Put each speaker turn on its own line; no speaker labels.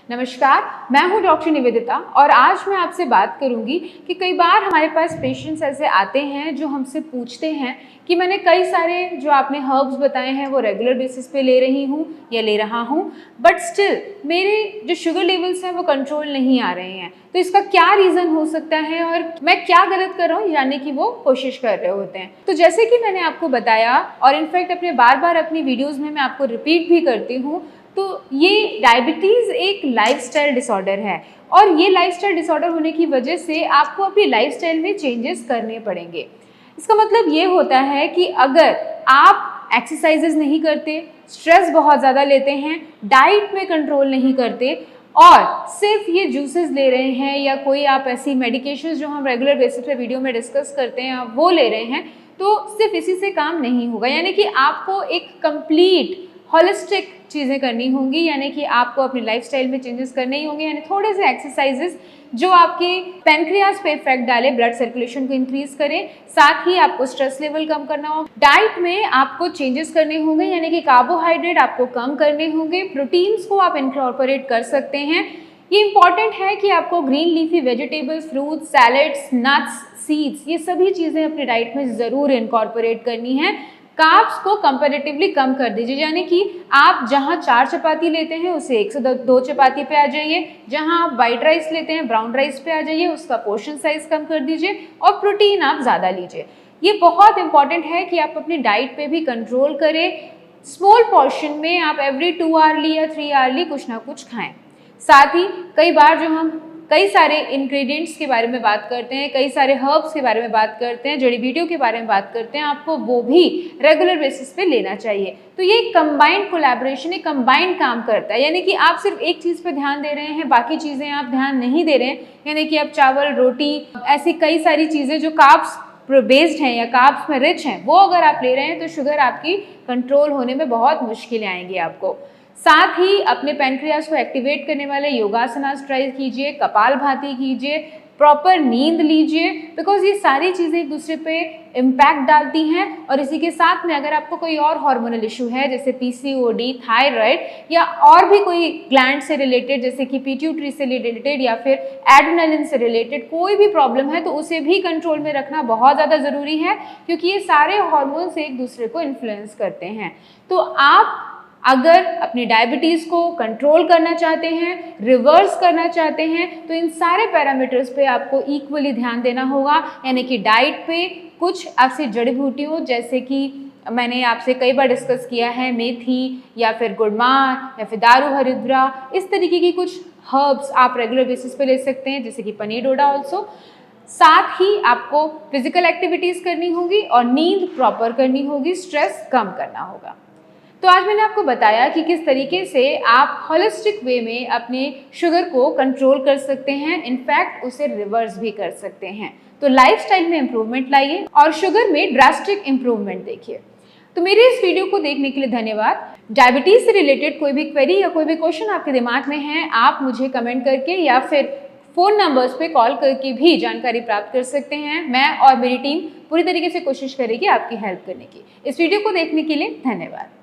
नमस्कार, मैं हूं डॉक्टर निवेदिता और आज मैं आपसे बात करूंगी कि कई बार हमारे पास पेशेंट्स ऐसे आते हैं जो हमसे पूछते हैं कि मैंने कई सारे जो आपने हर्ब्स बताए हैं वो रेगुलर बेसिस पे ले रही हूं या ले रहा हूं, बट स्टिल मेरे जो शुगर लेवल्स हैं वो कंट्रोल नहीं आ रहे हैं। तो इसका क्या रीज़न हो सकता है और मैं क्या गलत कर रहा हूँ जानने की वो कोशिश कर रहे होते हैं। तो जैसे कि मैंने आपको बताया और इनफैक्ट अपने बार बार अपनी वीडियोज़ में मैं आपको रिपीट भी करती हूँ, तो ये डायबिटीज़ एक लाइफस्टाइल डिसऑर्डर है और ये लाइफस्टाइल डिसऑर्डर होने की वजह से आपको अपनी लाइफस्टाइल में चेंजेस करने पड़ेंगे। इसका मतलब ये होता है कि अगर आप एक्सरसाइजेस नहीं करते, स्ट्रेस बहुत ज़्यादा लेते हैं, डाइट में कंट्रोल नहीं करते और सिर्फ ये जूसेस ले रहे हैं या कोई आप ऐसी मेडिकेशंस जो हम रेगुलर बेसिस पे वीडियो में डिस्कस करते हैं आप वो ले रहे हैं, तो सिर्फ इसी से काम नहीं होगा। यानी कि आपको एक कंप्लीट हॉलिस्टिक चीज़ें करनी होंगी, यानी कि आपको अपनी लाइफस्टाइल में चेंजेस करने ही होंगे। यानी थोड़े से एक्सरसाइजेस जो आपके पैनक्रियाज पे इफेक्ट डाले, ब्लड सर्कुलेशन को इंक्रीज करें, साथ ही आपको स्ट्रेस लेवल कम करना हो। डाइट में आपको चेंजेस करने होंगे, यानी कि कार्बोहाइड्रेट आपको कम करने होंगे, प्रोटीन्स को आप इनकॉर्पोरेट कर सकते हैं। ये इंपॉर्टेंट है कि आपको green leafy vegetables, fruits, salads, nuts, seeds, ये सभी चीज़ें अपनी डाइट में ज़रूर इनकॉर्पोरेट करनी है। कार्ब्स को कंपैरेटिवली कम कर दीजिए, यानी कि आप जहां 4 चपाती लेते हैं उसे 1 से 2 चपाती पे आ जाइए, जहां आप वाइट राइस लेते हैं ब्राउन राइस पे आ जाइए, उसका पोर्शन साइज कम कर दीजिए और प्रोटीन आप ज़्यादा लीजिए। ये बहुत इंपॉर्टेंट है कि आप अपनी डाइट पे भी कंट्रोल करें। स्मॉल पोर्शन में आप एवरी 2 आवर्ली या 3 आवर्ली कुछ ना कुछ खाएं। साथ ही कई बार जो हम कई सारे इंग्रेडिएंट्स के बारे में बात करते हैं, कई सारे हर्ब्स के बारे में बात करते हैं, जड़ी बूटियों के बारे में बात करते हैं, आपको वो भी रेगुलर बेसिस पे लेना चाहिए। तो ये कंबाइंड कोलैबोरेशन, एक कंबाइंड काम करता है, यानी कि आप सिर्फ एक चीज़ पे ध्यान दे रहे हैं, बाकी चीज़ें आप ध्यान नहीं दे रहे हैं। यानी कि आप चावल, रोटी, ऐसी कई सारी चीज़ें जो कार्ब्स बेस्ड हैं या कार्ब्स में रिच हैं, वो अगर आप ले रहे हैं तो शुगर आपकी कंट्रोल होने में बहुत मुश्किलें आएंगी आपको। साथ ही अपने पैनक्रियाज को एक्टिवेट करने वाले योगासनास ट्राई कीजिए, कपालभाति कीजिए, प्रॉपर नींद लीजिए, बिकॉज ये सारी चीज़ें एक दूसरे पे इम्पैक्ट डालती हैं। और इसी के साथ में अगर आपको कोई और हार्मोनल इशू है जैसे पीसीओडी, थायराइड या और भी कोई ग्लैंड से रिलेटेड जैसे कि पिट्यूटरी से रिलेटेड या फिर एड्रेनालिन से रिलेटेड कोई भी प्रॉब्लम है, तो उसे भी कंट्रोल में रखना बहुत ज़्यादा ज़रूरी है, क्योंकि ये सारे हार्मोन्स एक दूसरे को इन्फ्लुएंस करते हैं। तो आप अगर अपनी डायबिटीज़ को कंट्रोल करना चाहते हैं, रिवर्स करना चाहते हैं, तो इन सारे पैरामीटर्स पे आपको इक्वली ध्यान देना होगा। यानी कि डाइट पे कुछ ऐसी जड़ी बूटियों जैसे कि मैंने आपसे कई बार डिस्कस किया है, मेथी या फिर गुड़मार या फिर दारू हरिद्रा, इस तरीके की कुछ हर्ब्स आप रेगुलर बेसिस पे ले सकते हैं, जैसे कि पनीर डोडा ऑल्सो। साथ ही आपको फिजिकल एक्टिविटीज़ करनी होगी और नींद प्रॉपर करनी होगी, स्ट्रेस कम करना होगा। तो आज मैंने आपको बताया कि किस तरीके से आप होलिस्टिक वे में अपने शुगर को कंट्रोल कर सकते हैं, इनफैक्ट उसे रिवर्स भी कर सकते हैं। तो लाइफस्टाइल में इंप्रूवमेंट लाइए और शुगर में ड्रास्टिक इंप्रूवमेंट देखिए। तो मेरे इस वीडियो को देखने के लिए धन्यवाद। डायबिटीज से रिलेटेड कोई भी क्वेरी या कोई भी क्वेश्चन आपके दिमाग में है, आप मुझे कमेंट करके या फिर फ़ोन नंबर्स पे कॉल करके भी जानकारी प्राप्त कर सकते हैं। मैं और मेरी टीम पूरी तरीके से कोशिश करेगी आपकी हेल्प करने की। इस वीडियो को देखने के लिए धन्यवाद।